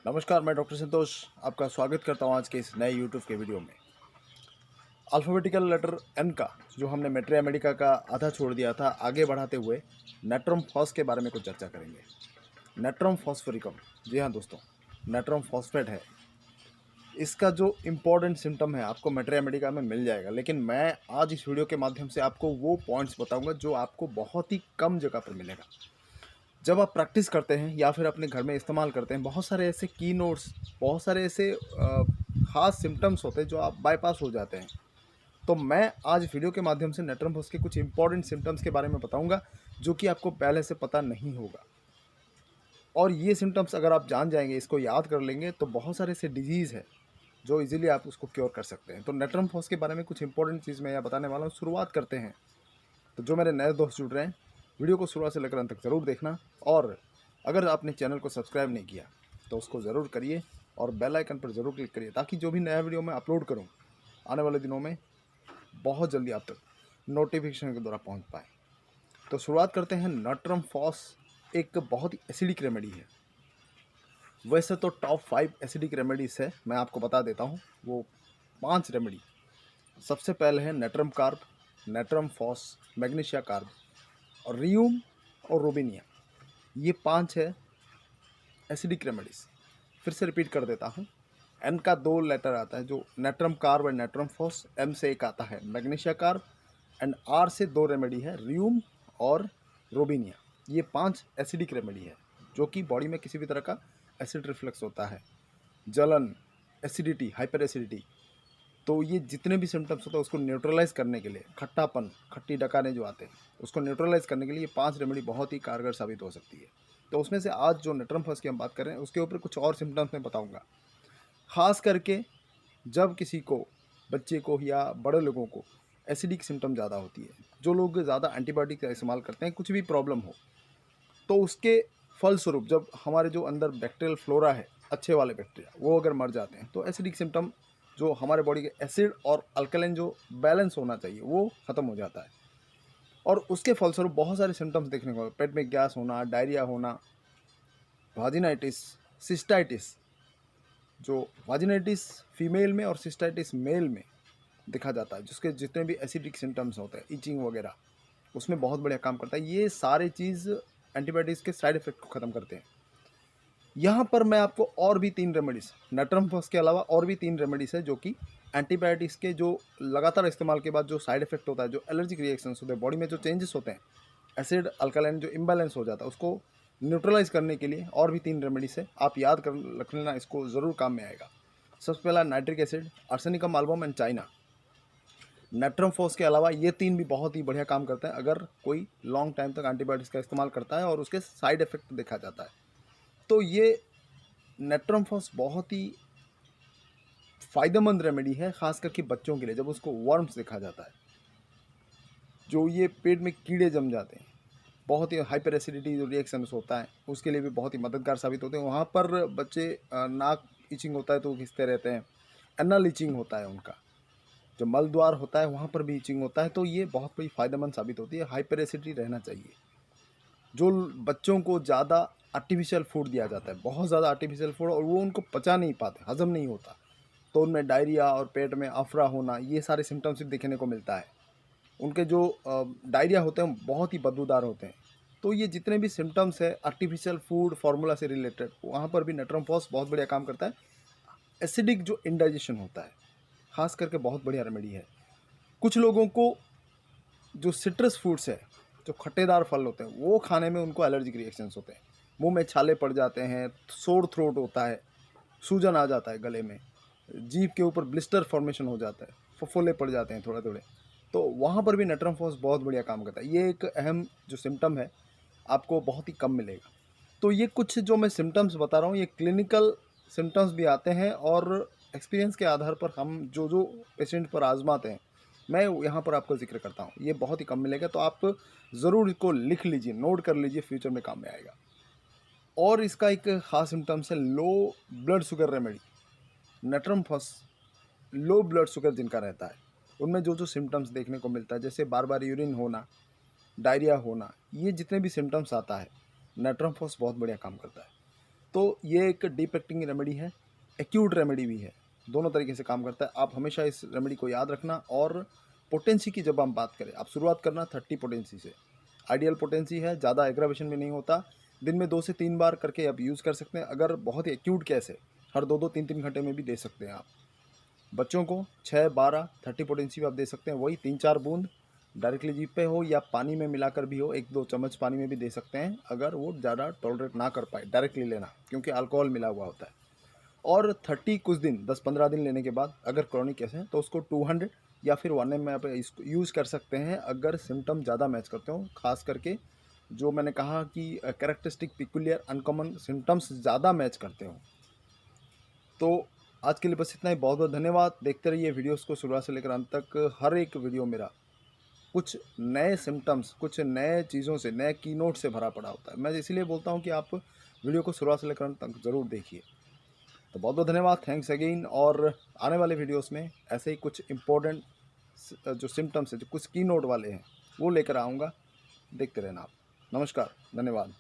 नमस्कार, मैं डॉक्टर संतोष आपका स्वागत करता हूं आज के इस नए यूट्यूब के वीडियो में। अल्फ़ाबेटिकल लेटर एन का जो हमने मेट्रिया मेडिका का आधा छोड़ दिया था, आगे बढ़ाते हुए नेट्रम फॉस के बारे में कुछ चर्चा करेंगे। नेट्रम फॉस्फोरिकम, जी हाँ दोस्तों, नेट्रम फॉस्फेट है। इसका जो इम्पोर्टेंट सिम्टम है आपको मेट्रिया मेडिका में मिल जाएगा, लेकिन मैं आज इस वीडियो के माध्यम से आपको वो पॉइंट्स बताऊँगा जो आपको बहुत ही कम जगह पर मिलेगा। जब आप प्रैक्टिस करते हैं या फिर अपने घर में इस्तेमाल करते हैं, बहुत सारे ऐसे की नोट्स, बहुत सारे ऐसे ख़ास सिम्पटम्स होते हैं जो आप बाईपास हो जाते हैं। तो मैं आज वीडियो के माध्यम से नेट्रम फॉस के कुछ इंपॉर्टेंट सिम्पटम्स के बारे में बताऊंगा जो कि आपको पहले से पता नहीं होगा। और ये सिम्टम्स अगर आप जान जाएंगे, इसको याद कर लेंगे, तो बहुत सारे ऐसे डिजीज़ है जो इजीली आप उसको क्योर कर सकते हैं। तो नेट्रम फॉस के बारे में कुछ इंपॉर्टेंट चीज़ मैं यहाँ बताने वाला हूँ। शुरुआत करते हैं। तो जो मेरे नए दोस्त जुड़ रहे हैं, वीडियो को शुरुआत से लेकर अंत तक ज़रूर देखना, और अगर आपने चैनल को सब्सक्राइब नहीं किया तो उसको ज़रूर करिए और बेल आइकन पर ज़रूर क्लिक करिए, ताकि जो भी नया वीडियो मैं अपलोड करूं आने वाले दिनों में बहुत जल्दी आप तक नोटिफिकेशन के द्वारा पहुंच पाए। तो शुरुआत करते हैं। नेट्रम फॉस एक बहुत ही एसिडिक रेमेडी है। वैसे तो टॉप 5 एसिडिक रेमेडीज़ है, मैं आपको बता देता हूँ वो 5 रेमेडी। सबसे पहले है natrum carb, natrum phos, magnesia carb और रियूम और रोबिनिया। ये 5 है एसिडिक रेमेडीज़। फिर से रिपीट कर देता हूँ। एन का 2 लेटर आता है, जो natrum carb and natrum phos. M से एक आता है मैग्नीशिया कार्ब, एंड आर से 2 रेमेडी है, रियूम और रोबिनिया। ये 5 एसिडिक रेमेडी है जो कि बॉडी में किसी भी तरह का एसिड रिफ्लक्स होता है, जलन, एसिडिटी, हाइपर एसिडिटी, तो ये जितने भी सिम्टम्स होते हैं उसको न्यूट्रलाइज करने के लिए, खट्टापन, खट्टी डकाने जो आते हैं, उसको न्यूट्रलाइज करने के लिए ये 5 रेमेडी बहुत ही कारगर साबित हो सकती है। तो उसमें से आज जो नेट्रम फॉस की हम बात कर रहे हैं उसके ऊपर कुछ और सिम्टम्स मैं बताऊंगा। खास करके जब किसी को, बच्चे को या बड़े लोगों को एसिडिक सिम्टम ज़्यादा होती है, जो लोग ज़्यादा एंटीबायोटिक का इस्तेमाल करते हैं, कुछ भी प्रॉब्लम हो, तो उसके फलस्वरूप जब हमारे जो अंदर बैक्टीरियल फ्लोरा है, अच्छे वाले बैक्टीरिया, वो अगर मर जाते हैं तो एसिडिक सिम्टम, जो हमारे बॉडी के एसिड और अल्कलाइन जो बैलेंस होना चाहिए, वो ख़त्म हो जाता है। और उसके फलस्वरूप बहुत सारे सिम्टम्स देखने को, पेट में गैस होना, डायरिया होना, वाजिनाइटिस, सिस्टाइटिस। जो वाजिनाइटिस फीमेल में और सिस्टाइटिस मेल में देखा जाता है, जिसके जितने भी एसिडिक सिम्टम्स होते हैं, इचिंग वगैरह, उसमें बहुत बढ़िया काम करता है। ये सारे चीज़ एंटीबायोटिक्स के साइड इफेक्ट को ख़त्म करते हैं। यहाँ पर मैं आपको और भी 3 रेमेडीज़, नेट्रम फॉस के अलावा और भी 3 रेमेडीज़ है जो कि एंटीबायोटिक्स के जो लगातार इस्तेमाल के बाद जो साइड इफेक्ट होता है, जो एलर्जिक रिएक्शंस होते हैं, बॉडी में जो चेंजेस होते हैं, एसिड अल्कलाइन जो इम्बैलेंस हो जाता है, उसको न्यूट्रलाइज करने के लिए और भी 3 रेमेडीज़ है। आप याद कर रख लेना, इसको ज़रूर काम में आएगा। सबसे पहला nitric acid, arsenicum album and china. Natrum phos के अलावा ये 3 भी बहुत ही बढ़िया काम करते हैं अगर कोई लॉन्ग टाइम तक एंटीबायोटिक्स का इस्तेमाल करता है और उसके साइड इफेक्ट देखा जाता है। तो ये नेट्रम फॉस बहुत ही फ़ायदेमंद रेमेडी है, खास करके बच्चों के लिए, जब उसको वर्म्स देखा जाता है, जो ये पेट में कीड़े जम जाते हैं, बहुत ही हाइपर एसिडिटी जो रिएक्शंस होता है, उसके लिए भी बहुत ही मददगार साबित होते हैं। वहाँ पर बच्चे नाक इचिंग होता है तो वो खींचते रहते हैं, एनल इचिंग होता है उनका, जो मल द्वार होता है वहाँ पर भी इचिंग होता है, तो ये बहुत बड़ी फ़ायदेमंद साबित होती है। हाइपर एसिडिटी रहना चाहिए। जो बच्चों को ज़्यादा आर्टिफिशियल फूड दिया जाता है, बहुत ज़्यादा आर्टिफिशियल फूड, और वो उनको पचा नहीं पाते, हज़म नहीं होता, तो उनमें डायरिया और पेट में अफरा होना, ये सारे सिम्टम्स देखने को मिलता है। उनके जो डायरिया होते हैं बहुत ही बदबूदार होते हैं। तो ये जितने भी सिम्टम्स है आर्टिफिशियल फूड फार्मूला से रिलेटेड, वहाँ पर भी नेट्रम फॉस बहुत बढ़िया काम करता है। एसिडिक जो इंडाइजेशन होता है, खास करके बहुत बढ़िया रेमेडी है। कुछ लोगों को जो सिट्रस फ्रूट्स है, जो खट्टेदार फल होते हैं, वो खाने में उनको एलर्जिक रिएक्शंस होते हैं, मुंह में छाले पड़ जाते हैं, सोर थ्रोट होता है, सूजन आ जाता है गले में, जीभ के ऊपर ब्लिस्टर फॉर्मेशन हो जाता है, फफोले पड़ जाते हैं थोड़े थोड़े, तो वहाँ पर भी नेट्रम फॉस बहुत बढ़िया काम करता है। ये एक अहम जो सिम्टम है, आपको बहुत ही कम मिलेगा। तो ये कुछ जो मैं सिम्टम्स बता रहा हूँ, ये क्लिनिकल सिम्टम्स भी आते हैं, और एक्सपीरियंस के आधार पर हम जो जो पेशेंट पर आजमाते हैं, मैं यहाँ पर आपको जिक्र करता हूँ। ये बहुत ही कम मिलेगा, तो आप ज़रूर इसको लिख लीजिए, नोट कर लीजिए, फ्यूचर में काम में आएगा। और इसका एक ख़ास सिम्टम्स है low blood sugar remedy. Natrum phos low blood sugar जिनका रहता है, उनमें जो जो सिम्टम्स देखने को मिलता है, जैसे बार बार यूरिन होना, डायरिया होना, ये जितने भी सिम्टम्स आता है, नेट्रम फॉस बहुत बढ़िया काम करता है। तो ये एक डीप एक्टिंग रेमेडी है, एक्यूट रेमेडी भी है, दोनों तरीके से काम करता है। आप हमेशा इस रेमेडी को याद रखना। और पोटेंसी की जब हम बात करें, आप शुरुआत करना 30 पोटेंसी से। आइडियल पोटेंसी है, ज़्यादा एग्रावेशन भी नहीं होता। दिन में 2 से 3 बार करके आप यूज़ कर सकते हैं। अगर बहुत ही एक्यूट केस है, हर 2-2, 3-3 घंटे में भी दे सकते हैं आप। बच्चों को 6, 12, 30 पोटेंसी भी आप दे सकते हैं। वही 3-4 बूंद डायरेक्टली जीभ पे हो या पानी में मिलाकर भी हो, 1-2 चम्मच पानी में भी दे सकते हैं, अगर वो ज़्यादा टॉलरेट ना कर पाए डायरेक्टली लेना, क्योंकि अल्कोहल मिला हुआ होता है। और 30 कुछ दिन, 10-15 दिन लेने के बाद अगर क्रॉनिक केस है तो उसको 200 या फिर 1 ml में आप इसको यूज़ कर सकते हैं, अगर सिम्टम ज़्यादा मैच करते हो। खास करके जो मैंने कहा कि कैरेक्टरिस्टिक पिकुलियर अनकॉमन सिम्टम्स ज़्यादा मैच करते हो। तो आज के लिए बस इतना ही। बहुत बहुत धन्यवाद। देखते रहिए वीडियोस को शुरुआत से लेकर अंत तक। हर एक वीडियो मेरा कुछ नए सिम्टम्स, कुछ नए चीज़ों से, नए कीनोट से भरा पड़ा होता है। मैं इसीलिए बोलता हूँ कि आप वीडियो को शुरुआत से लेकर अंत तक ज़रूर देखिए। तो बहुत बहुत धन्यवाद, थैंक्स अगेन। और आने वाले वीडियोस में ऐसे ही कुछ इम्पोर्टेंट जो सिम्टम्स है, जो कुछ कीनोट वाले हैं, वो लेकर आऊँगा। देखते रहना आप। नमस्कार, धन्यवाद।